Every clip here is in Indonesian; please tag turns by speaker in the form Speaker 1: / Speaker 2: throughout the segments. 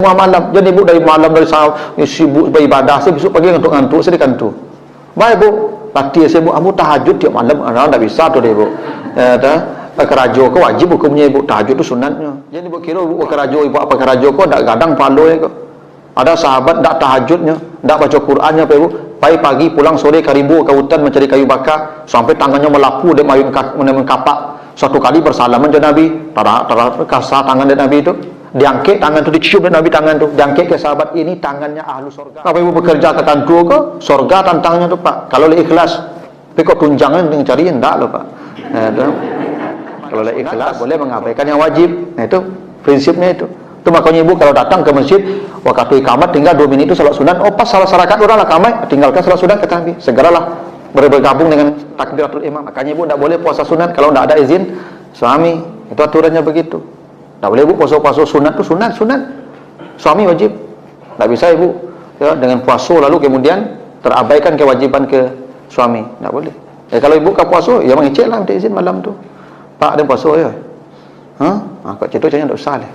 Speaker 1: Semua malam. Jadi ibu dari malam dari sibuk beribadah, besok pagi ngantuk-ngantuk, sedih kantuk. Baik bu, latih saya bu, amu tahajud tiap malam, tak bisa tu dia bu. Kerajo ko wajib hukumnya ibu, tahajud tu sunatnya. Jadi ibu kira ibu kerajo, ibu apa kerajo ko tak gadang paloi ko. Ada sahabat tak tahajudnya, tak baca Qurannya apa ibu. Pagi pulang sore karibu ke hutan mencari kayu bakar sampai tangannya melapu dia mayun kapak. Suatu kali bersalaman dengan Nabi, kasar tangan dengan Nabi itu, diangkat tangan itu, dicium dengan Nabi tangan itu, diangkat ke sahabat, ini tangannya ahlu surga. Apa ibu bekerja tertentu ke surga tantangnya itu pak, kalau ikhlas. Tapi kok tunjangan dengan cari enggak loh pak. Kalau ikhlas boleh mengabaikan yang wajib. Nah itu prinsipnya itu. Itu makanya ibu kalau datang ke masjid waktu iqamat tinggal 2 menit itu salat sunat. Oh pas salah rakaat orang lah kamai, tinggalkan salat sunat kata Nabi. Segeralah bergabung dengan takbiratul imam. Makanya ibu tidak boleh puasa sunat kalau tidak ada izin suami. Itu aturannya begitu. Tidak boleh ibu puasa sunat itu sunat. Suami wajib. Tidak bisa ibu ya, dengan puasa lalu kemudian terabaikan kewajiban ke suami. Tidak boleh. Kalau ibu ke puasa, ya mengecek lah minta izin malam tu. Pak ada puasa ya. Kok cerita jangan tak usah lah.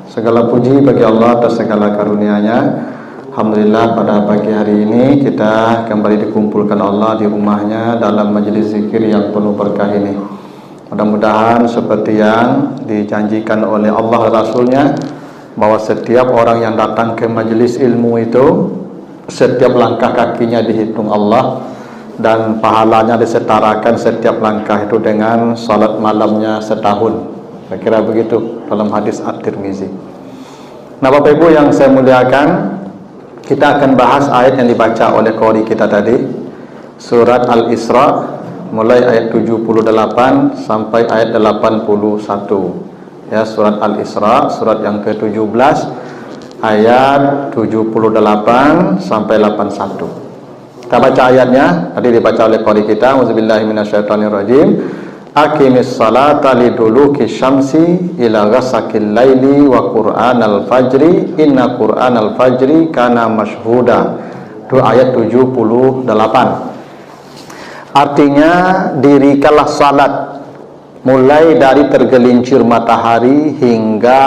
Speaker 1: Segala puji bagi Allah atas segala karunia-Nya. Alhamdulillah pada pagi hari ini kita kembali dikumpulkan Allah di rumahnya dalam majelis zikir yang penuh berkah ini. Mudah-mudahan seperti yang dijanjikan oleh Allah dan Rasulnya, bahwa setiap orang yang datang ke majelis ilmu itu, setiap langkah kakinya dihitung Allah, dan pahalanya disetarakan setiap langkah itu dengan salat malamnya setahun. Saya kira begitu dalam hadis At-Tirmizi. Nah Bapak Ibu yang saya muliakan, kita akan bahas ayat yang dibaca oleh qori kita tadi, surat Al-Isra, mulai ayat 78 sampai ayat 81. Ya, surat Al-Isra, surat yang ke-17, ayat 78 sampai 81. Kita baca ayatnya, tadi dibaca oleh qori kita. Auzubillahi minasyaitonirrajim. Aqimis salata liduluki syamsi ila ghasaqil laili wa qur'anal fajri inna qur'anal fajri kana mashhuda. Itu ayat 78. Artinya dirikanlah salat mulai dari tergelincir matahari hingga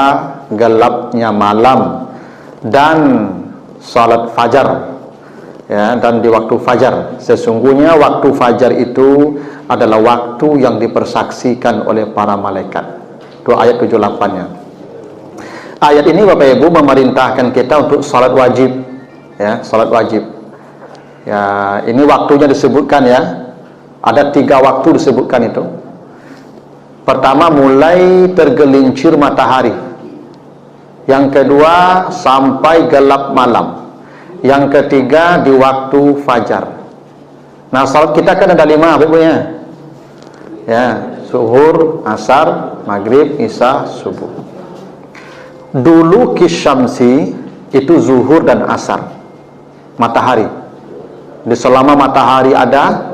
Speaker 1: gelapnya malam, dan salat fajar ya, dan di waktu fajar. Sesungguhnya waktu fajar itu adalah waktu yang dipersaksikan oleh para malaikat. Itu ayat 78-nya. Ayat ini Bapak Ibu memerintahkan kita untuk salat wajib ya, salat wajib. Ya, ini waktunya disebutkan ya. Ada 3 waktu disebutkan itu. Pertama mulai tergelincir matahari. Yang kedua sampai gelap malam. Yang ketiga di waktu fajar. Nah salat kita kan ada 5 Bapak Ibu ya. Ya, zuhur, asar, maghrib, isya, subuh. Dulu kisyamsi itu zuhur dan asar. Matahari. Di selama matahari ada,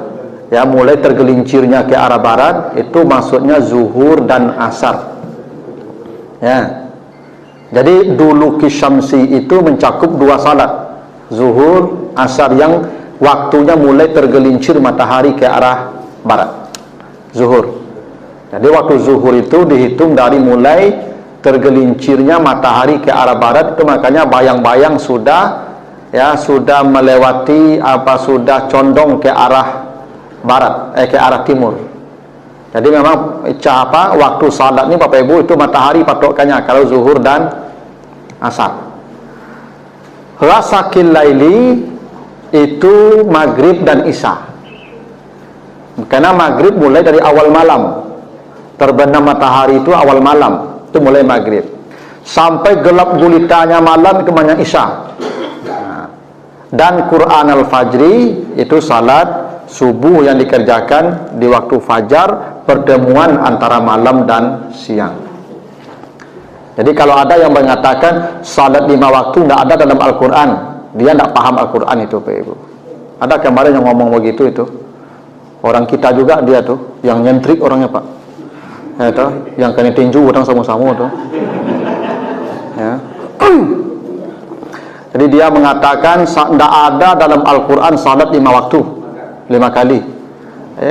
Speaker 1: ya mulai tergelincirnya ke arah barat, itu maksudnya zuhur dan asar. Ya. Jadi dulu kisyamsi itu mencakup 2 salat, zuhur, asar, yang waktunya mulai tergelincir matahari ke arah barat, zuhur. Jadi waktu zuhur itu dihitung dari mulai tergelincirnya matahari ke arah barat. Itu makanya bayang-bayang sudah melewati sudah condong ke arah barat, ke arah timur. Jadi memang waktu salat ini Bapak Ibu itu matahari patokannya kalau zuhur dan asar. Ghasaqil laili itu maghrib dan isya. Karena maghrib mulai dari awal malam, terbenam matahari itu awal malam, itu mulai maghrib sampai gelap gulitanya malam itu namanya isya. Dan Quran al-Fajri itu salat subuh yang dikerjakan di waktu fajar, pertemuan antara malam dan siang. Jadi kalau ada yang mengatakan salat 5 waktu tidak ada dalam Al-Quran, dia tidak paham Al-Quran itu Pak Ibu. Ada kemarin yang ngomong begitu itu. Orang kita juga dia tuh, yang nyentrik orangnya Pak. Ya toh, yang kena tinju orang sama-sama tuh. Ya. Jadi dia mengatakan tidak ada dalam Al-Quran salat 5 waktu, 5 kali.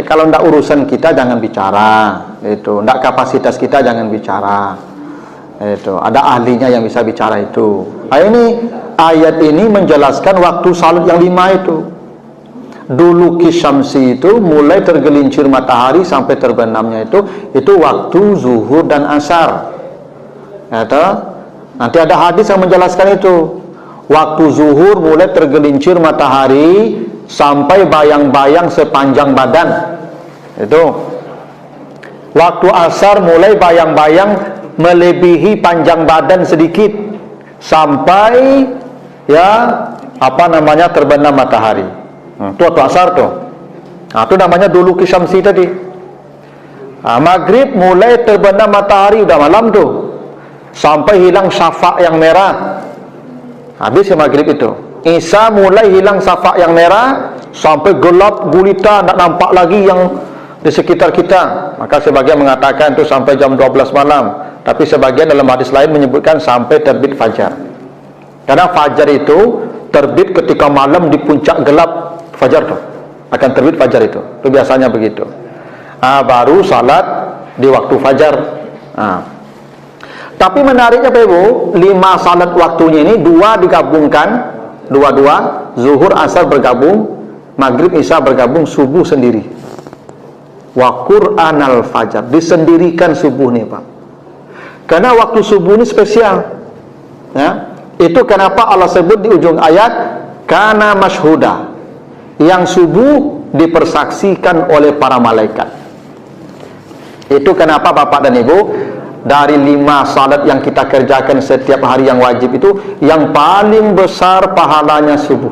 Speaker 1: Kalau tidak urusan kita jangan bicara, itu. Tidak kapasitas kita jangan bicara, itu. Ada ahlinya yang bisa bicara itu. Ini ayat ini menjelaskan waktu salat yang 5 itu. Dulu kisyamsi itu mulai tergelincir matahari sampai terbenamnya itu waktu zuhur dan asar. Nanti ada hadis yang menjelaskan itu. Waktu zuhur mulai tergelincir matahari sampai bayang-bayang sepanjang badan. Itu. Waktu asar mulai bayang-bayang melebihi panjang badan sedikit sampai terbenam matahari. Itu waktu asar tuh. Itu namanya dulu kisyamsi tadi. Maghrib mulai terbenam matahari udah malam tuh. Sampai hilang syafaq yang merah. Habis ya maghrib itu. Isya mulai hilang syafaq yang merah sampai gelap gulita, tak nampak lagi yang di sekitar kita. Maka sebagian mengatakan itu sampai jam 12 malam. Tapi sebagian dalam hadis lain menyebutkan sampai terbit fajar. Karena fajar itu terbit ketika malam di puncak gelap fajar tuh. Akan terbit fajar itu. Itu biasanya begitu. Baru salat di waktu fajar. Tapi menariknya Pak Ibu, 5 salat waktunya ini 2 digabungkan, 2 zuhur asar bergabung, maghrib isya bergabung, subuh sendiri. Wa Qur'anal fajar, disendirikan subuh nih Pak. Karena waktu subuh ini spesial. Ya. Itu kenapa Allah sebut di ujung ayat kana masyhuda. Yang subuh dipersaksikan oleh para malaikat. Itu kenapa Bapak dan Ibu, dari 5 salat yang kita kerjakan setiap hari yang wajib itu, yang paling besar pahalanya subuh.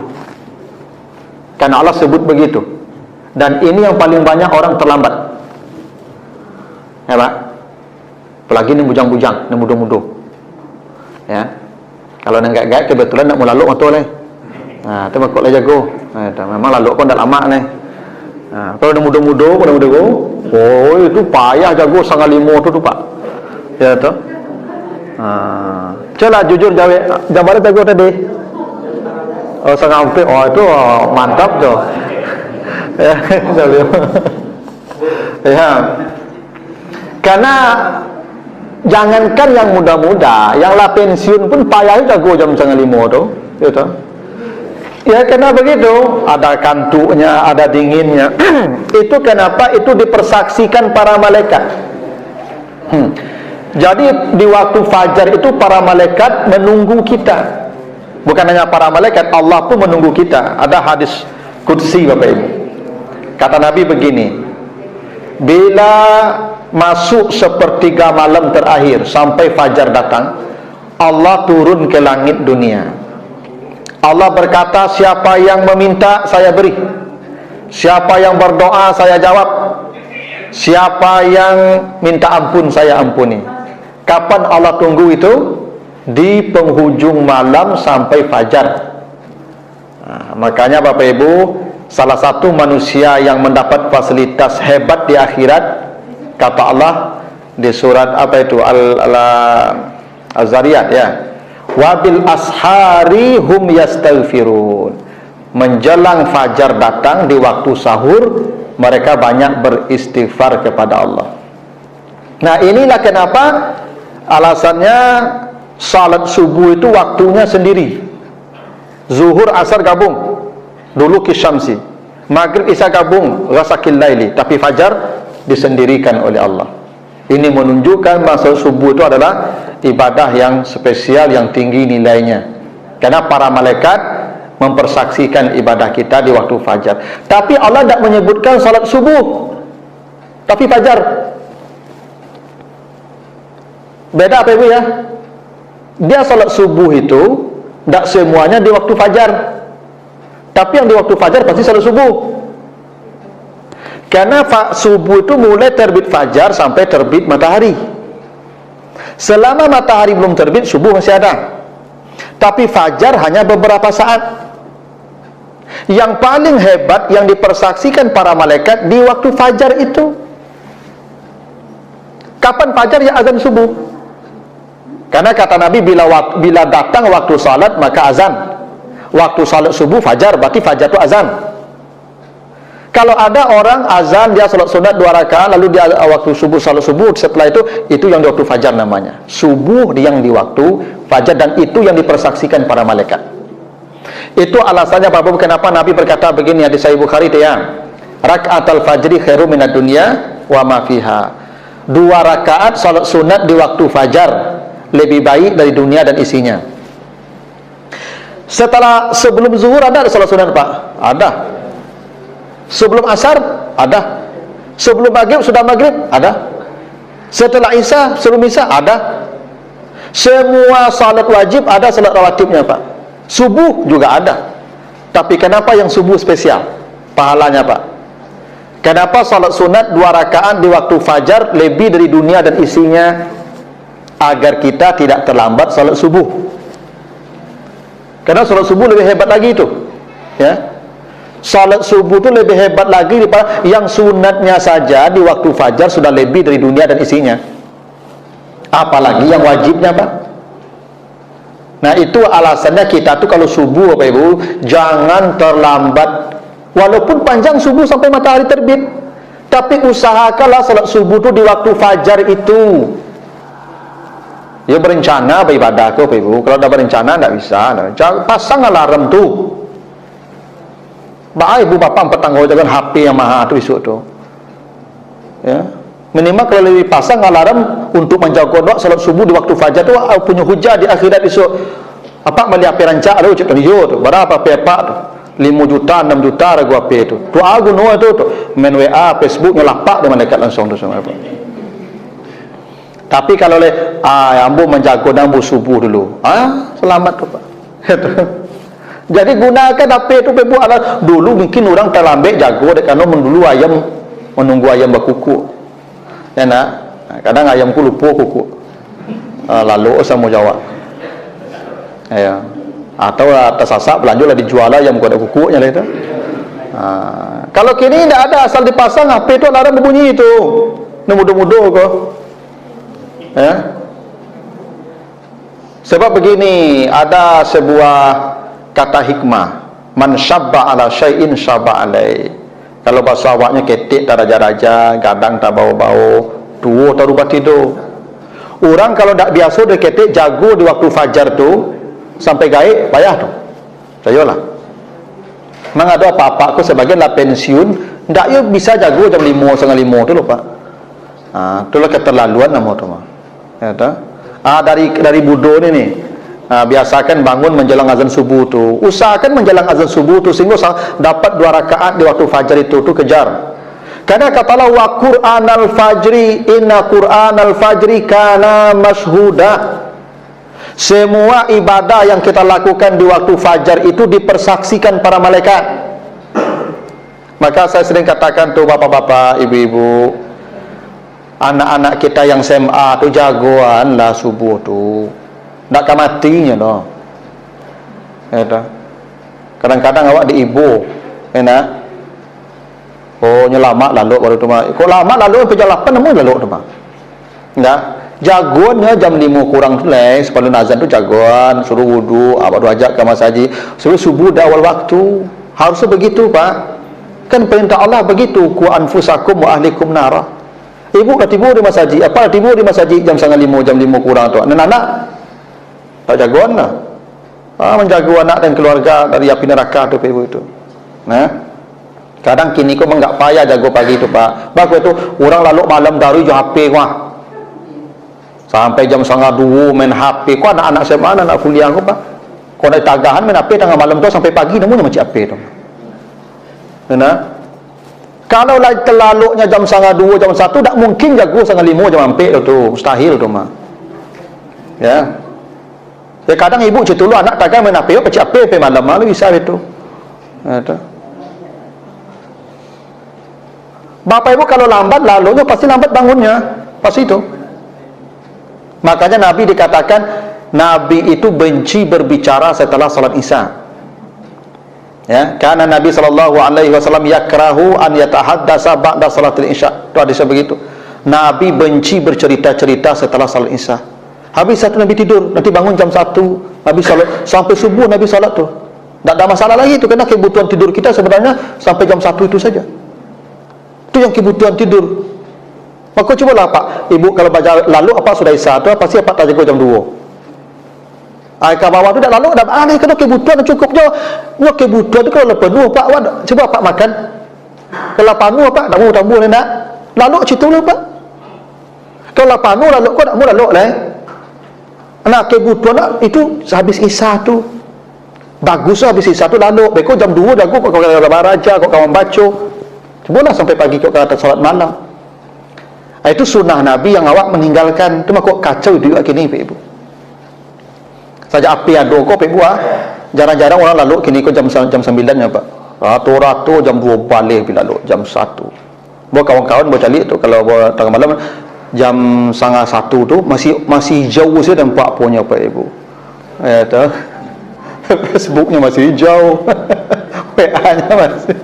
Speaker 1: Karena Allah sebut begitu. Dan ini yang paling banyak orang terlambat. Ya Pak? Apalagi ini bujang-bujang, ini muda-muda. Ya. Kalau nenggak-gak kebetulan nak mau lalu motor leh. Itu kok lah jago. Memang lalu pun dah lama nih. Kalau ada muda-muda, itu payah jago 1.5 tu Pak. Ya tu. Coba jujur jawab, jawabannya jago tadi. Oh 1.5. Oh itu mantap tu. Ya. Karena jangankan yang muda-muda, yang lah pensiun pun payah jago jam 1.5 tu. Ya tu. Ya karena begitu, ada kantuknya, ada dinginnya. Itu kenapa itu dipersaksikan para malaikat. Jadi di waktu fajar itu para malaikat menunggu kita. Bukan hanya para malaikat, Allah pun menunggu kita. Ada hadis qudsi Bapak Ibu. Kata Nabi begini, bila masuk sepertiga malam terakhir sampai fajar datang, Allah turun ke langit dunia. Allah berkata, siapa yang meminta saya beri, siapa yang berdoa saya jawab, siapa yang minta ampun saya ampuni. Kapan Allah tunggu itu? Di penghujung malam sampai fajar. Makanya Bapak Ibu, salah satu manusia yang mendapat fasilitas hebat di akhirat, kata Allah di surat apa itu, Al-Zariyat ya, wabil ashari hum yastaghfirun. Menjelang fajar datang di waktu sahur, mereka banyak beristighfar kepada Allah. Nah inilah kenapa alasannya salat subuh itu waktunya sendiri. Zuhur asar gabung, dulu kisyamsi. Maghrib isya gabung, ghasaqil laili. Tapi fajar disendirikan oleh Allah. Ini menunjukkan masa subuh itu adalah ibadah yang spesial, yang tinggi nilainya. Karena para malaikat mempersaksikan ibadah kita di waktu fajar. Tapi Allah tidak menyebutkan salat subuh, tapi fajar. Beda apa Ibu ya? Dia salat subuh itu tidak semuanya di waktu fajar. Tapi yang di waktu fajar pasti salat subuh. Karena subuh itu mulai terbit fajar sampai terbit matahari. Selama matahari belum terbit, subuh masih ada. Tapi fajar hanya beberapa saat. Yang paling hebat yang dipersaksikan para malaikat di waktu fajar itu. Kapan fajar? Ya azan subuh. Karena kata Nabi, bila datang waktu salat maka azan. waktu salat subuh fajar, berarti fajar itu azan. Kalau ada orang azan dia salat sunat 2 rakaat lalu dia waktu subuh salat subuh, setelah itu yang di waktu fajar namanya. Subuh yang di waktu fajar, dan itu yang dipersaksikan para malaikat. Itu alasannya Bapak kenapa Nabi berkata begini di Sahih Bukhari itu ya. Raka'atul fajri khairum minad dunya wa ma fiha. 2 rakaat salat sunat di waktu fajar lebih baik dari dunia dan isinya. Sebelum zuhur ada salat sunat Pak? Ada. Sebelum asar ada. Sebelum maghrib sudah maghrib ada. Setelah isya, sebelum isya ada. Semua salat wajib ada, salat rawatibnya Pak. Subuh juga ada. Tapi kenapa yang subuh spesial pahalanya Pak? Kenapa salat sunat 2 rakaat di waktu fajar lebih dari dunia dan isinya? Agar kita tidak terlambat salat subuh. Karena salat subuh lebih hebat lagi itu, ya. Salat subuh itu lebih hebat lagi daripada yang sunatnya saja di waktu fajar sudah lebih dari dunia dan isinya. Apalagi yang wajibnya Pak. Nah itu alasannya kita tuh kalau subuh Bapak Ibu jangan terlambat. Walaupun panjang subuh sampai matahari terbit, tapi usahakanlah salat subuh itu di waktu fajar itu. Ya berencana beribadah ke Bapak Ibu. Kalau dah berencana tak bisa. Pasang alarm tu. Baik ibu bapa petanggung jangan HP yang mahal tu esok tu. Ya. Minimal kalau lebih pasang alarm untuk menjaga doa salat subuh di waktu fajar tu punya hujah di akhirat esok. Apa mali apa rancak tu cak tu berapa pepak tu? 5 juta, 6 juta ragu apa tu. Tu aku no tu main WA, Facebook ngelapak dia malaikat langsung tu semua apa. Tapi kalau le ambo menjaga ambo subuh dulu. Selamat tu Pak. Jadi gunakan apa itu Bapak Ibu. Dulu mungkin orang terlambat jago karena menunggu ayam berkuku. Ya nak. Kadang ayamku lupa kuku. Lalu sama jawab. Ya. Atau tersasap lanjutlah dijual ayam ku ada kukunya lah itu. Kalau kini tidak ada, asal dipasang apa itu alarm berbunyi itu. Mudah-mudah kok. Ya. Sebab begini, ada sebuah kata hikmah, man syabba ala syai'in syabba alai. Kalau bahasa awaknya ketik tak raja-raja, gadang tak bau-bau, tua tak rubah tidur. Orang kalau tak biasa dia ketik jago di waktu fajar tu sampai gaib payah tu. Sayalah. Memang ada apa-apa aku sebagian lah pensiun, ndak yo bisa jago jam 5 setengah 5 tu lho Pak. Itulah keterlaluan nama tu mah. Ya ta? Dari budo ni biasakan bangun menjelang azan subuh tu. Usahakan menjelang azan subuh tu sehingga dapat 2 rakaat di waktu fajar itu kejar. Karena katalah wa Qur'anal fajri inna Qur'anal fajri kana mashhuda. Semua ibadah yang kita lakukan di waktu fajar itu dipersaksikan para malaikat. Maka saya sering katakan tuh bapak-bapak, ibu-ibu, anak-anak kita yang SMA tu jagoan lah subuh tu. Tak akan matinya no. Kadang-kadang awak di ibu, enak. Oh nyelamat lalu baru tu mah. Kok lama lalu sampai jam 8 namun lalu tu mah. Enggak. Jagoannya jam 5 kurang tu lah. Sebelum azan tu jagoan, suruh wudu, baru ajak ke masjid. Suruh subuh dah awal waktu. Harusnya begitu Pak. Kan perintah Allah begitu. Ku anfusakum wa ahlikum nara. Ibu dah tidur di masjid. Apa tidur di masjid jam 4:30, jam 5 kurang tu. Anak-anak tak jagoan lah. Menjaga anak dan keluarga dari api neraka tu ibu itu. Kadang kini kau enggak payah jago pagi tu Pak. Bagus tu orang lalu malam dari jo HP kuah. Sampai jam 1:30 main HP. Kau anak-anak saya mana nak kuliah kau Pak? Kau nak tagahan main HP tengah malam tu sampai pagi namun macam HP tu. Kalau lagi terlalunya jam 1:30, jam 1 tak mungkin jago 1:30 jam 4 tu. Mustahil tu mah. Ya. Ya kadang ibu cerita dulu anak takkan main HP, pecik HP malam malam bisa itu. Bapak ibu kalau lambat lalunya pasti lambat bangunnya, pasti itu. Makanya Nabi dikatakan Nabi itu benci berbicara setelah salat Isya. Ya, karena Nabi SAW yakrahu an yatahaddasa ba'da salatil Isya. Itu hadisnya begitu. Nabi benci bercerita-cerita setelah salat Isya. Habis satu Nabi tidur, nanti bangun jam 1, Nabi salat sampai subuh Nabi salat tu. Tak ada masalah lagi itu, karena kebutuhan tidur kita sebenarnya sampai jam 1 itu saja. Itu yang kebutuhan tidur. Maka cubalah Pak, Ibu kalau baca lalu apa sudah Isya tu pasti apa tak jaga jam 2. Ke bawah tu dah lalu dah aneh, kalau kebutuhan cukup je. Nya kebutuhan tu kalau penuh Pak, cuba Pak makan. Kalau penuh Pak, tak mau tambah ni nak. Lalu cerita lah Pak. Kalau penuh lalu kau tak mau lalu lah. Nak kebutuhan itu habis Isya tu. Bagus lah habis Isya tu lalu. Beko jam 2 dah kau raja, kau kawan baca. Cubalah sampai pagi kau kata salat malam. Itu sunnah Nabi yang awak meninggalkan. Itu mah kok kacau itu kini Pak Ibu. Saja api ada kok Pak Ibu jarang-jarang orang lalu kini kok jam 9 ya Pak. Ratu-ratu jam 2 balik bila lalu jam 1. Buat kawan-kawan buat cari tu kalau buat tengah malam jam 1:30 tu masih jauh saya nampak punya Pak Ibu. Tu Facebooknya masih jauh. WA-nya masih.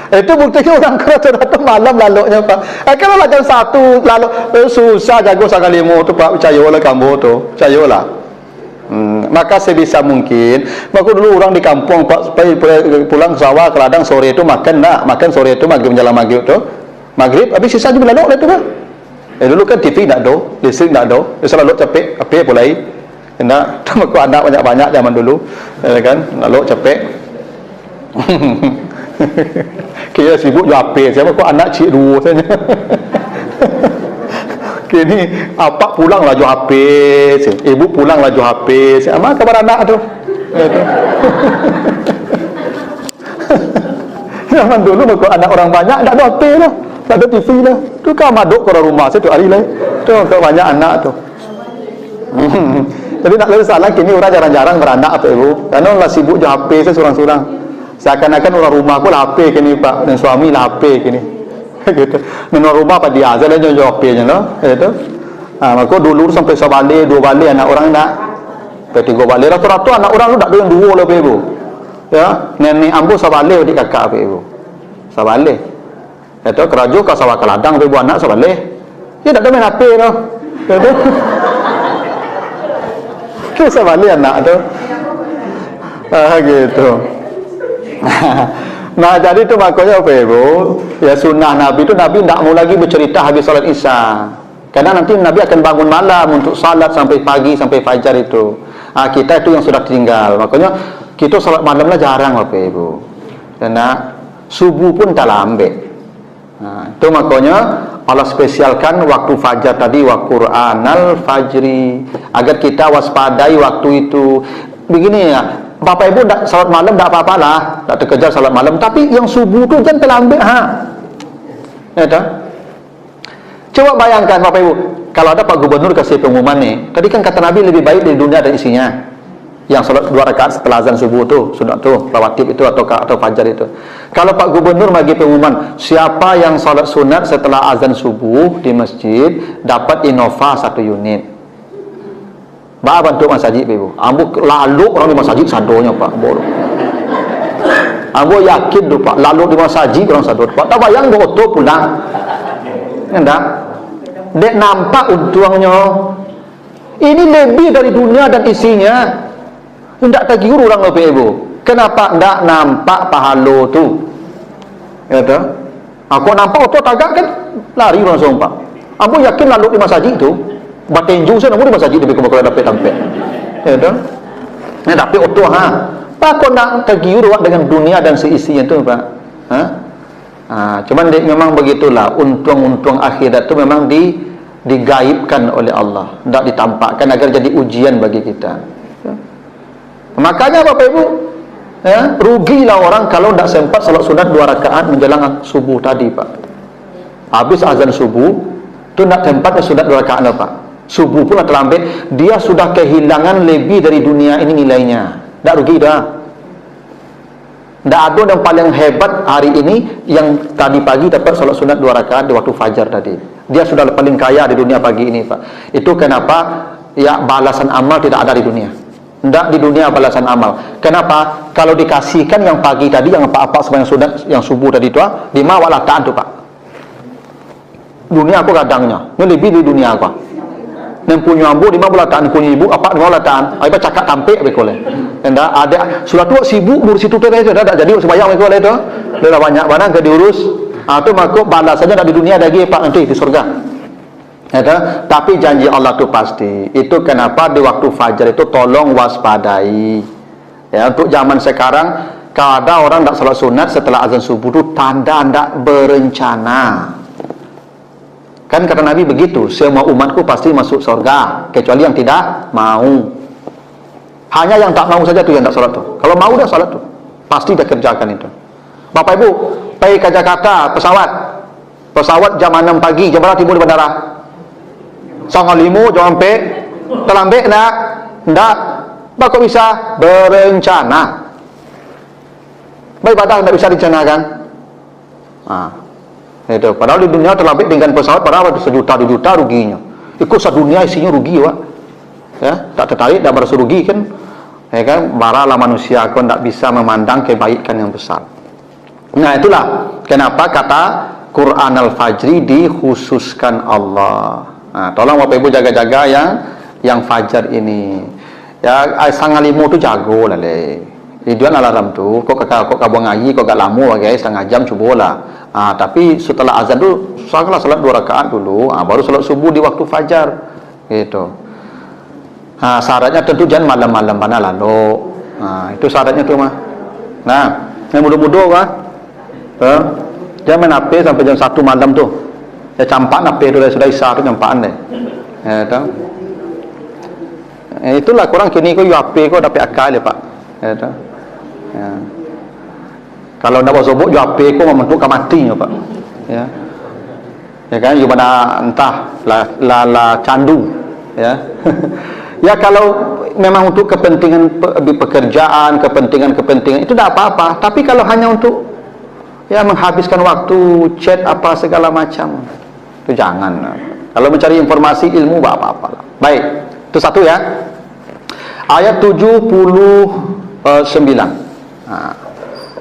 Speaker 1: Itu buktinya orang rata-rata malam lalunya Pak. Kalau jam 1 lalu susah jago sangat limo tu Pak, percayalah kamu tu, percayalah. Maka sebisa mungkin, maka dulu orang di kampung Pak pulang sawah ke ladang sore itu makan sore itu maghrib menjelang maghrib tu. Maghrib habis sisa juga lalu lah tu Pak. Dulu kan TV tak ada, listrik tak ada, selalu capek, api pulai. Kena tu anak banyak-banyak zaman dulu, kan, lalu capek. Kira sibuk jual HP, siapa kok anak cik dua saja. Kini apa pulang lah jual HP, ibu pulang lah jual HP. Apa kabar anak tu? Zaman dulu kok anak orang banyak tak ada HP lah, tak ada TV lah. Tu kan maduk ke rumah saya tu hari lah. Tu kok banyak anak tu. Jadi nak lebih salah kini orang jarang-jarang beranak apa ibu, karena orang sibuk jual HP saya surang-surang. Seakan-akan orang rumah pun HP kini Pak, dan suami lah HP kini. Gitu. Dan orang rumah apa dia azal aja jawab HP nya no. Gitu. Maka dulu sampai sebalik, 2 balik anak orang nak. Sampai 3 balik rata-rata anak orang tu tak ada yang 2 lah Pak Ibu. Ya, nenek ambu sebalik adik kakak Pak Ibu. Sebalik. Itu kerajo ke sawah ke ladang Pak Ibu anak sebalik. Dia tak ada main HP tu. Gitu. Tu sebalik anak tu. Gitu. Nah jadi itu makanya apa Ibu, ya sunnah Nabi itu Nabi tidak mau lagi bercerita habis salat Isya, karena nanti Nabi akan bangun malam untuk salat sampai pagi sampai fajar itu. Kita itu yang sudah tinggal, makanya kita salat malamlah jarang apa Ibu, karena subuh pun tak lambat. Itu makanya Allah spesialkan waktu fajar tadi wa Qur'anal fajri, agar kita waspadai waktu itu. Begini ya Bapak Ibu tak salat malam tak apa-apalah, tak terkejar salat malam, tapi yang subuh tu jangan terlambat ya tak? Coba bayangkan Bapak Ibu, kalau ada Pak Gubernur kasih pengumuman ni, tadi kan kata Nabi lebih baik dari dunia dan isinya. Yang salat 2 rakaat setelah azan subuh tu, sunat tu, rawatib itu atau fajar itu. Kalau Pak Gubernur bagi pengumuman, siapa yang salat sunat setelah azan subuh di masjid dapat Innova 1 unit. Ba bantu masjid Ibu. Ambo lalu orang di masjid sadonya Pak. Ambo yakin tu Pak, lalu di masjid orang sador. Pak tak bayang do auto pulang. Enggak. Dek nampak untungnya. Ini lebih dari dunia dan isinya. Enggak tergiur orang Bapak Ibu. Kenapa enggak nampak pahala tu? Ya tu. Aku nampak auto tagak kan lari langsung Pak. Ambo yakin lalu di masjid tu batenju saya namun di masjid lebih kalau dapat tampil. Ya dah. Nah dapat auto Pak kau nak tergiur dengan dunia dan seisinya tu Pak. Cuman memang begitulah, untung-untung akhirat tu memang digaibkan oleh Allah, tidak ditampakkan agar jadi ujian bagi kita. Makanya Bapak Ibu, rugilah orang kalau tidak sempat salat sunat 2 rakaat menjelang subuh tadi Pak. Habis azan subuh tu nak sempat sunat 2 rakaat Pak. Subuh pun terlambat, dia sudah kehilangan lebih dari dunia ini nilainya. Tak rugi dah. Tak ada yang paling hebat hari ini yang tadi pagi dapat salat sunat 2 rakaat di waktu fajar tadi. Dia sudah paling kaya di dunia pagi ini Pak. Itu kenapa ya balasan amal tidak ada di dunia. Tidak di dunia balasan amal. Kenapa? Kalau dikasihkan yang pagi tadi, yang apa-apa sebanyak sunat, yang subuh tadi itu, 5 walataan tu Pak. Dunia aku kadangnya, ini lebih di dunia aku. Nempunya ambu 15 tahun, nempunya ibu apa 15 tahun. Apa cakap tampik bekole. Enda ada sudah tua sibuk ngurus itu teh sudah tak jadi sembahyang bekole itu. Dah banyak mana ke diurus. Tu maka balasannya tak di dunia lagi Pak nanti di surga. Ya, tapi janji Allah tu pasti. Itu kenapa di waktu fajar itu tolong waspadai. Ya, untuk zaman sekarang kalau ada orang tak salat sunat setelah azan subuh itu tanda tak berencana. Kan kata Nabi begitu, semua umatku pasti masuk surga kecuali yang tidak mau. Hanya yang tak mau saja tu yang tak salat tu. Kalau mau dah salat tu, pasti dah kerjakan itu. Bapak Ibu, pergi ke Jakarta pesawat jam 6 pagi, jam berapa tiba di bandara? 5:05 jam sampai terlambat nak? Ndak. Kok bisa berencana? Beribadah tidak bisa direncanakan. Itu padahal di dunia terlambat dengan pesawat berapa sejuta 2 juta ruginya. Ikut sedunia isinya rugi Pak. Ya, tak tertarik dan merasa rugi kan. Ya kan, baralah manusia kau tidak bisa memandang kebaikan yang besar. Nah, itulah kenapa kata Quran Al-Fajri dikhususkan Allah. Nah, tolong Bapak Ibu jaga-jaga yang fajar ini. Ya, 5:30 tu jago lah le. Iduan alarm tu, kok buang ngaji, kok gak lama guys, setengah jam cubalah. Tapi setelah azan tu, salat 2 rakaat dulu, baru salat subuh di waktu fajar. Gitu. Syaratnya tentu jangan malam-malam mana lalu. Itu syaratnya tu mah. Nah, yang muda-muda kan, jangan main HP sampai jam 1 malam tu. Ya campak HP tu sudah isya tu campakan deh. Ya tahu. Itulah kurang kini kau HP kau dapat akal ya Pak. Ya tahu. Ya. Kalau nak buat sobok jual HP kau membentuk mati ya Pak. Ya. Ya kan you pada entah la candu ya. Ya kalau memang untuk kepentingan pekerjaan, kepentingan itu tak apa-apa, tapi kalau hanya untuk ya menghabiskan waktu chat apa segala macam itu jangan. Kalau mencari informasi ilmu apa-apa lah. Baik, itu satu ya. Ayat 79.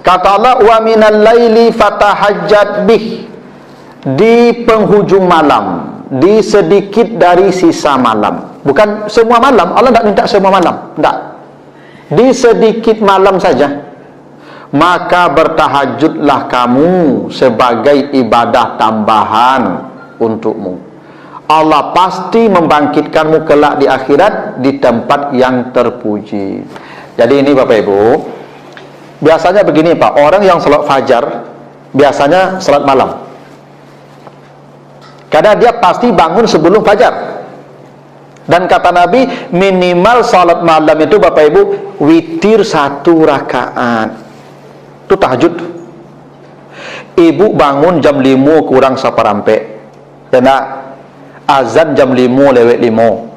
Speaker 1: Kata Allah, wa minal laili fatahajjat bih, di penghujung malam, di sedikit dari sisa malam. Bukan semua malam, Allah tak minta semua malam, tak. Di sedikit malam saja. Maka bertahajudlah kamu sebagai ibadah tambahan untukmu. Allah pasti membangkitkanmu kelak di akhirat di tempat yang terpuji. Jadi ini Bapak Ibu, biasanya begini Pak, orang yang salat fajar biasanya salat malam. Karena dia pasti bangun sebelum fajar. Dan kata Nabi, minimal salat malam itu Bapak Ibu witir 1 rakaat. Itu tahajud. Ibu bangun jam 5 kurang seperempat. Dan azan jam 5:05.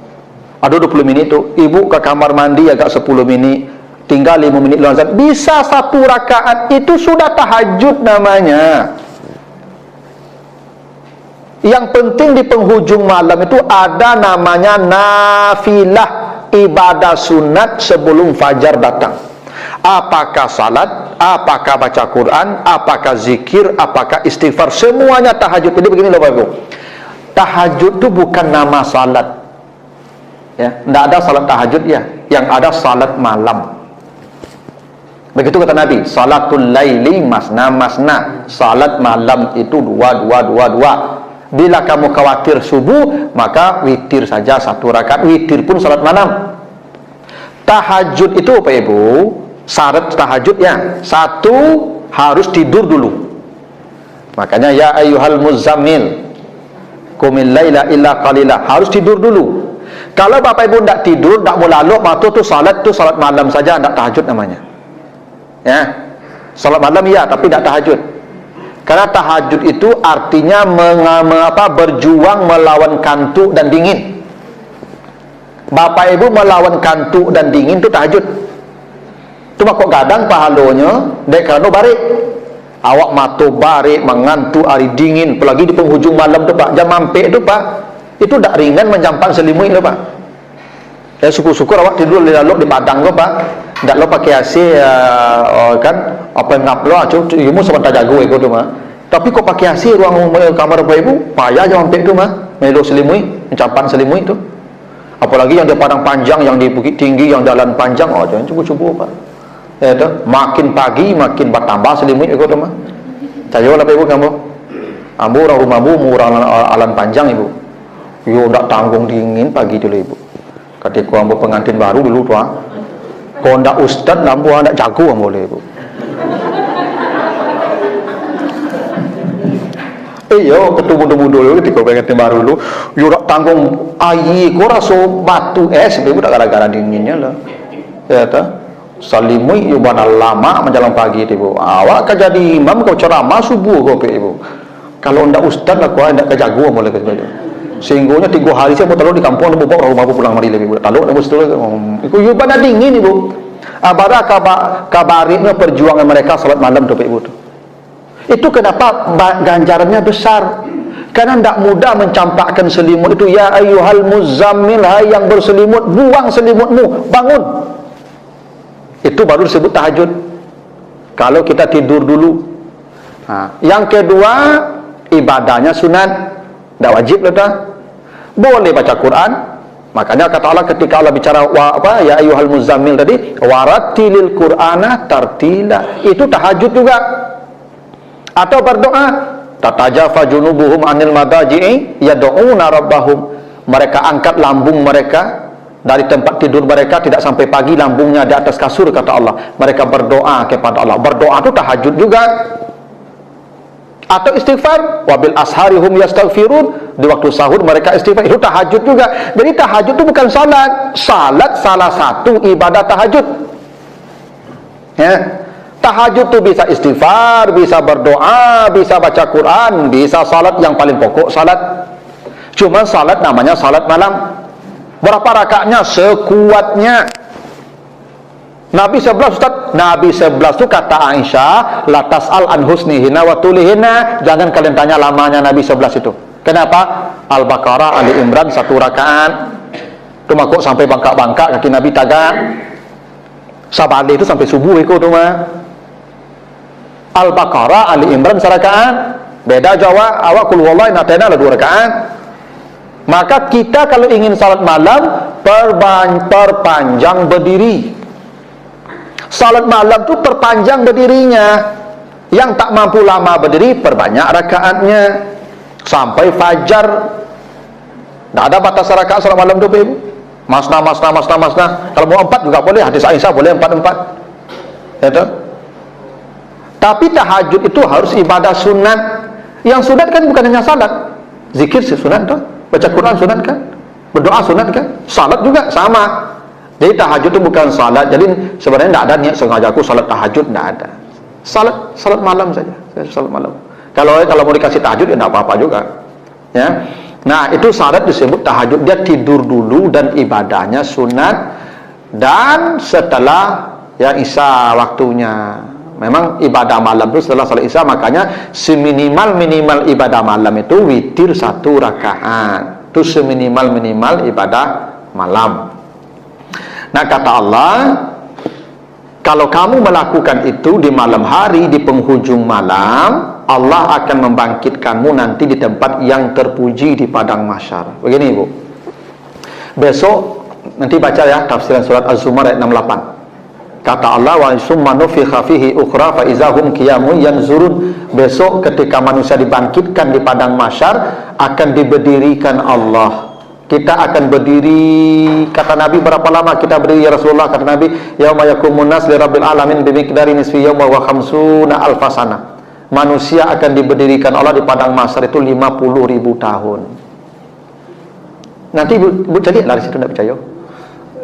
Speaker 1: Ada 20 minit tu, ibu ke kamar mandi agak 10 minit, tinggal 5 minit lalu azan. Bisa 1 rakaat itu sudah tahajud namanya. Yang penting di penghujung malam itu ada namanya nafilah, ibadah sunat sebelum fajar datang. Apakah salat, apakah baca Quran, apakah zikir, apakah istighfar, semuanya tahajud. Jadi begini loh Bapak Ibu, tahajud itu bukan nama salat ya, tidak ada salat tahajud ya, yang ada salat malam. Begitu kata Nabi, salatul laili masna masna, salat malam itu 2. Bila kamu khawatir subuh, maka witir saja 1 rakaat, witir pun salat malam. Tahajud itu Bapak Ibu, syarat tahajud ya, 1 harus tidur dulu. Makanya ya ayyuhal muzammil qumil laila illa qalila, harus tidur dulu. Kalau Bapak Ibu tidak tidur, tidak mau laluk mata tu salat malam saja, tidak tahajud namanya. Ya. Salat malam ya, tapi tidak tahajud. Karena tahajud itu artinya berjuang melawan kantuk dan dingin. Bapak Ibu melawan kantuk dan dingin itu tahajud. Cuma kok gadang pahalanya dek kerana barik. Awak mata barik, mengantuk, hari dingin, apalagi di penghujung malam tu Pak, jam mampek tu Pak, itu tak ringan menjampak selimut tu Pak. Ya syukur-syukur awak tidur lalu di padang tu Pak, tak lo pakai AC kan, apa yang ngap lo, ibu sebentar jago itu tu mah. Tapi kok pakai AC ruang kamar Bapak Ibu, payah jam mampek tu mah, melo selimut, menjampak selimut tu. Apalagi yang di padang panjang, yang di bukit tinggi, yang jalan panjang, oh jangan cuba-cuba Pak. Ya tu, makin pagi makin bertambah selimut ikut mah. Saya lah ibu kamu. Ambu rumahmu murah alan panjang ibu. Yo ndak tanggung dingin pagi dulu ibu. Ketika ambu pengantin baru dulu tuh. Kau ndak ustad ambu ndak jago ambu ibu. Yo ketemu dulu ketika pengantin baru dulu. Yo ndak tanggung ayi kau rasa batu es ibu tak gara-gara dinginnya lah. Ya tu. Salimui yubana lama menjelang pagi ibu. Awak kan jadi imam kau ceramah subuh kau ibu. Kalau ndak ustad lah kau ndak kejago boleh ke situ. Sehingga 3 hari saya mau taruh di kampung ada bawa rumah pulang mari lagi ibu. Taruh ibu setelah iku yubana dingin ibu. Abara kabarnya perjuangan mereka salat malam tu ibu tu. Itu kenapa ganjarannya besar. Karena ndak mudah mencampakkan selimut itu. Ya ayyuhal muzammil, hai yang berselimut, buang selimutmu, bangun. Itu baru disebut tahajud. Kalau kita tidur dulu. Yang kedua, ibadahnya sunat, tidak wajib lah. Boleh baca Quran. Makanya kata Allah ketika Allah bicara ya ayyuhal muzammil tadi, warattilil Qur'ana tartila. Itu tahajud juga. Atau berdoa, tatajafa junubuhum anil madaji'i yad'una rabbahum. Mereka angkat lambung mereka dari tempat tidur mereka, tidak sampai pagi lambungnya di atas kasur, kata Allah. Mereka berdoa kepada Allah. Berdoa itu tahajud juga. Atau istighfar, wabil asharihum yastaghfirun, di waktu sahur mereka istighfar, itu tahajud juga. Jadi tahajud itu bukan salat. Salat salah satu ibadah tahajud. Ya. Tahajud itu bisa istighfar, bisa berdoa, bisa baca Quran, bisa salat yang paling pokok salat. Cuma salat namanya salat malam. Berapa rakaatnya? Sekuatnya. Nabi 11 Ustaz, Nabi 11 itu kata Aisyah, la tas'al an husnihina wa tulihina, jangan kalian tanya lamanya Nabi 11 itu. Kenapa? Al-Baqarah, Ali Imran 1 rakaat. Cuma kok sampai bangkak-bangkak kaki Nabi tagak. Sabali itu sampai subuh itu cuma. Al-Baqarah, Ali Imran 1 rakaat. Beda Jawa, awak kul wallahi natena ada 2 rakaat. Maka kita kalau ingin salat malam perpanjang berdiri. Salat malam itu perpanjang berdirinya. Yang tak mampu lama berdiri, perbanyak rakaatnya sampai fajar. Tak ada batas rakaat salat malam itu, ibu. Masna. Kalau mau 4 juga boleh. Hadis Aisyah boleh 4. Ya toh? Tapi tahajud itu harus ibadah sunat. Yang sunat kan bukan hanya salat. Zikir sunat toh. Baca Quran sunat kan? Berdoa sunat kan? Salat juga sama. Jadi tahajud itu bukan salat. Jadi sebenarnya tidak ada niat sengaja aku salat tahajud, tidak ada. Salat malam saja. Salat malam. Kalau mau dikasih tahajud ya tidak apa-apa juga. Ya. Nah, itu syarat disebut tahajud. Dia tidur dulu dan ibadahnya sunat, dan setelah ya Isya waktunya. Memang ibadah malam itu setelah salat Isya, makanya seminimal ibadah malam itu witir 1 rakaat. Itu seminimal ibadah malam. Nah, kata Allah, kalau kamu melakukan itu di malam hari, di penghujung malam, Allah akan membangkitkanmu nanti di tempat yang terpuji di padang mahsyar. Begini Ibu. Besok nanti baca ya tafsiran surat Az-Zumar ayat 68. Kata Allah, wa summa nufikha fihi ukhra fa izahum qiyamun yanzurun. Besok ketika manusia dibangkitkan di padang mahsyar, akan diberdirikan Allah. Kita akan berdiri, kata Nabi, berapa lama kita berdiri ya Rasulullah? Kata Nabi, yauma yaqumun nas li rabbil alamin bi miqdari nisfi yawma wa khamsuna alfasana. Manusia akan diberdirikan Allah di padang mahsyar itu 50.000 tahun. Nanti Bu jadi lari situ tidak percaya.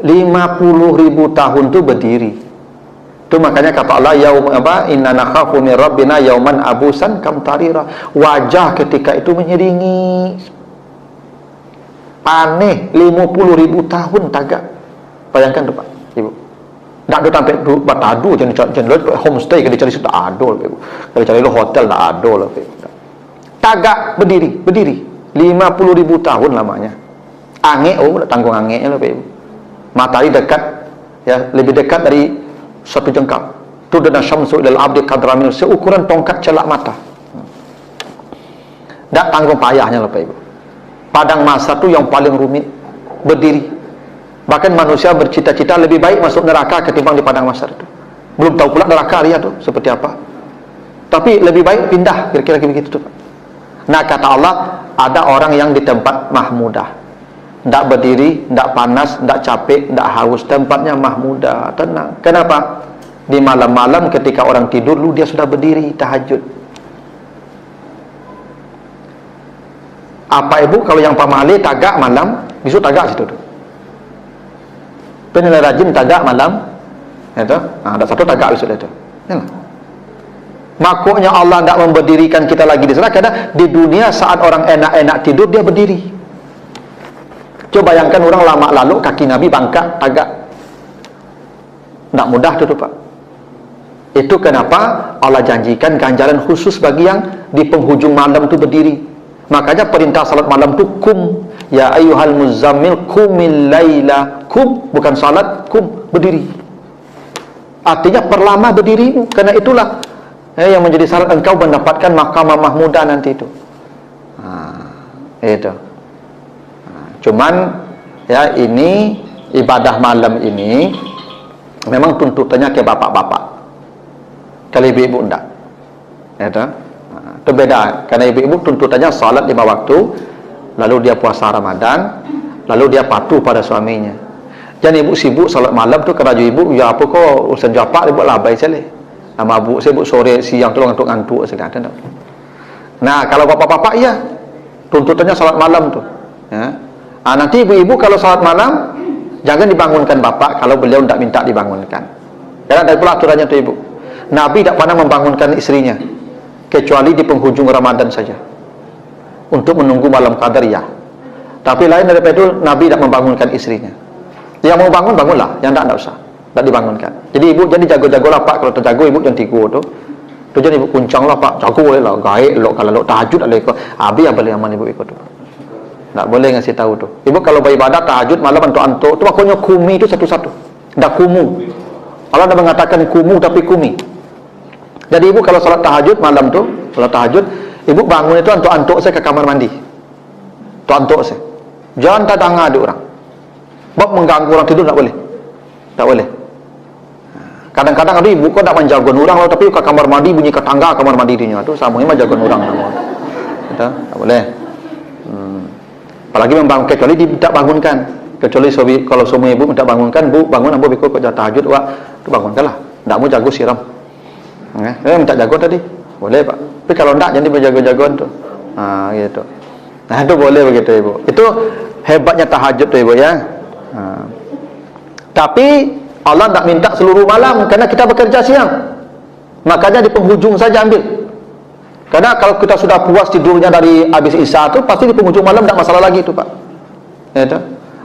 Speaker 1: 50.000 tahun itu berdiri. Itu makanya kata Allah, inna nakhafu min rabbina yauman abusan kamtarira. Wajah ketika itu menyeringi, aneh, 50.000 tahun tagak. Bayangkan tu Pak, Ibu. Tak ada sampai batadu jenis homestay kalau dicari sudah ada lah, Ibu. Kalau cari lo hotel tak ada lah, Ibu. Tagak berdiri 50.000 tahun lamanya. Angin, tanggung anginnya lah, Ibu. Matahari dekat, ya lebih dekat dari 1 jengkal. Tu dana syamsu ilal abdi qadra min, seukuran tongkat celak mata. Tak tanggung payahnya lah, Pak Ibu. Padang mahsyar itu yang paling rumit, berdiri Bahkan manusia bercita-cita lebih baik masuk neraka ketimbang di padang mahsyar itu. Belum tahu pula neraka dia tu seperti apa. Tapi lebih baik pindah, kira-kira begitu tu. Nah, kata Allah, ada orang yang di tempat mahmudah. Tak berdiri, tak panas, tak capek, tak haus. Tempatnya mahmudah, tenang. Kenapa? Di malam-malam ketika orang tidur, lu dia sudah berdiri tahajud. Apa ibu kalau yang pamali tagak malam, besok tagak situ tu. Penilai rajin tagak malam, itu, ada satu tagak besok itu. Makanya Allah tidak memberdirikan kita lagi di sana karena di dunia saat orang enak-enak tidur dia berdiri. Coba bayangkan orang lama lalu kaki Nabi bangkak tagak. Tak mudah tu Pak. Itu kenapa Allah janjikan ganjaran khusus bagi yang di penghujung malam tu berdiri. Makanya perintah salat malam tu kum, ya ayyuhal muzammil qumil laila, kum bukan salat, kum berdiri. Artinya perlama berdirimu, karena itulah yang menjadi syarat engkau mendapatkan mahkamah mahmudah nanti itu. Itu. Cuman ya ini ibadah malam ini memang tuntutannya ke bapak-bapak. Kalau ibu-ibu enggak. Itu. Itu beda. Karena ibu-ibu tuntutannya salat 5 waktu, lalu dia puasa Ramadan, lalu dia patuh pada suaminya. Jangan ibu sibuk salat malam tu kerja ibu, ya apa kau urusan japak ibu labai sekali. Nama ibu sibuk sore siang tu ngantuk-ngantuk sekali. Nah, kalau bapak-bapak ya tuntutannya salat malam tu. Ya. Nanti ibu-ibu kalau salat malam jangan dibangunkan bapak kalau beliau tidak minta dibangunkan. Karena ada pula aturannya tu ibu. Nabi tidak pernah membangunkan istrinya kecuali di penghujung Ramadan saja untuk menunggu malam qadar ya. Tapi lain daripada itu Nabi tidak membangunkan istrinya. Yang mau bangun bangunlah, yang tidak usah, tidak dibangunkan. Jadi ibu jadi jago-jago lah Pak, kalau terjago ibu jangan tidur tu. Tu jadi ibu kuncang lah Pak, jago boleh lah, gaib lo kalau tahajud ada ikut. Abi yang boleh aman ibu ikut tu. Tak boleh ngasih tahu tu. Ibu kalau beribadah tahajud malam antuk-antuk tu makanya kumi tu satu-satu. Dah kumu. Allah dah mengatakan kumu tapi kumi. Jadi ibu kalau salat tahajud malam tu, salat tahajud, ibu bangun itu antuk-antuk saya ke kamar mandi. Antuk saya. Jangan tadanga ada orang. Sebab mengganggu orang tidur tak boleh. Tak boleh. Kadang-kadang ada ibu kau tak menjaga orang lah, tapi ke kamar mandi bunyi ke tangga kamar mandi dia tu sama ni menjaga orang nama. Tak boleh. Apalagi membangun kecuali tidak bangunkan. Kecuali kalau semua ibu minta bangunkan, bu bangun ambo biko kau tahajud wak, tu bangunkanlah. Tak mau jago siram. Minta jago tadi. Boleh Pak. Tapi kalau tak jadi berjago-jagoan tu. Gitu. Nah, itu boleh begitu ibu. Itu hebatnya tahajud tu ibu ya. Tapi Allah tak minta seluruh malam karena kita bekerja siang. Makanya di penghujung saja ambil. Karena kalau kita sudah puas tidurnya dari habis Isya tu pasti di penghujung malam tak masalah lagi tu Pak. Itu.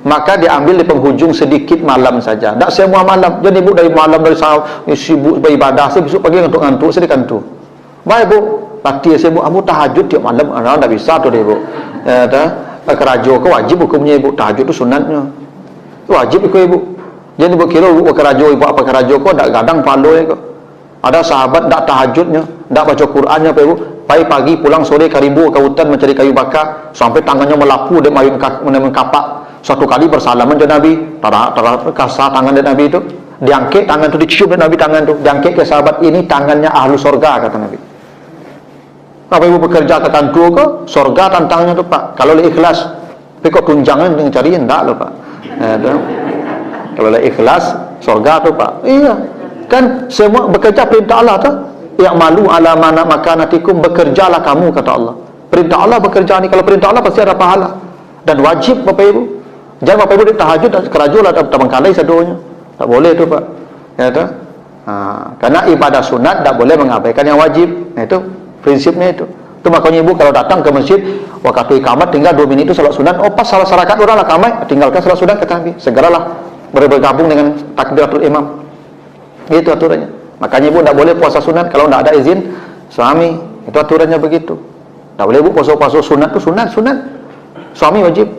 Speaker 1: Maka diambil di penghujung sedikit malam saja. Tak semua malam. Jadi ibu dari malam dari sibuk beribadah, besok pagi ngantuk-ngantuk, sedih kantuk. Baik bu, lati sibuk, amu tahajud tiap malam, tak bisa tu deh bu. Kerajo ke wajib hukumnya ibu, tahajud tu sunatnya. Wajib ikut ibu. Jadi ibu kira ibu kerajo, ibu apa kerajo kau tak gadang palu ya kau. Ada sahabat tak tahajudnya, tak baca Qurannya apa ibu. Pagi pulang sore karibu ke hutan mencari kayu bakar sampai tangannya melapu dia mengkapak. Suatu kali bersalaman dengan Nabi, kasar tangan dari Nabi itu, diangkat tangan itu, dicium dari Nabi tangan itu, diangkat ke sahabat ini tangannya ahlu sorga kata Nabi. Apa ibu bekerja ke kantor ke sorga tantangnya tu Pak. Kalau ikhlas, tapi kok tunjangan dengan cariin tak lo Pak. Kalau ikhlas sorga tu Pak. Iya, kan semua bekerja perintah Allah tu. Yang malu ala mana makanatikum, bekerjalah kamu kata Allah. Perintah Allah bekerja ni, kalau perintah Allah pasti ada pahala dan wajib Bapak Ibu. Jangan Bapak Ibu tahajud dan kerajul atau terbengkalai sadonya. Tak boleh tu Pak. Ya tu. Karena ibadah sunat tak boleh mengabaikan yang wajib. Itu prinsipnya itu. Itu makanya ibu kalau datang ke masjid, waktu iqamat tinggal 2 minit itu salat sunat. Oh pas salah sarakat orang lah kamai, tinggalkan salat sunat kata Nabi. Segeralah bergabung dengan takbiratul imam. Itu aturannya. Makanya ibu tak boleh puasa sunat kalau tak ada izin suami. Itu aturannya begitu. Tak boleh ibu puasa sunat tu sunat. Suami wajib.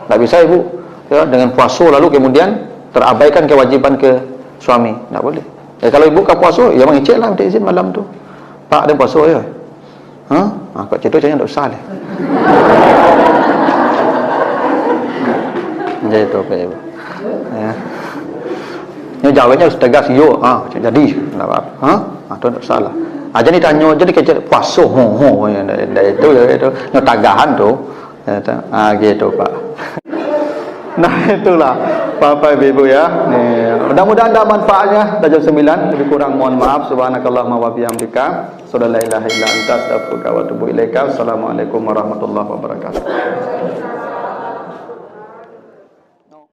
Speaker 1: Tak bisa ibu ya, dengan puasa lalu kemudian terabaikan kewajiban ke suami. Tak boleh. Kalau ibu ke puasa, ya mengecek lah minta izin malam tu. Pak dia puasa ya. Kau cerita macam tak usah lah. Jadi itu apa ibu. Ya. Ini jawabnya harus tegas, yo, jadi, tak apa, itu tak salah. Jadi tanya, jadi kerja puasa, itu, no tagahan tu, gitu Pak. Nah itulah Bapak Ibu ya. Mudah-mudahan ada manfaatnya. Darjah 9, lebih kurang mohon maaf. Subhanakallahumma wa bihamdika, asyhadu an la ilaha illa anta, astaghfiruka wa atubu ilaika. Assalamualaikum warahmatullahi wabarakatuh.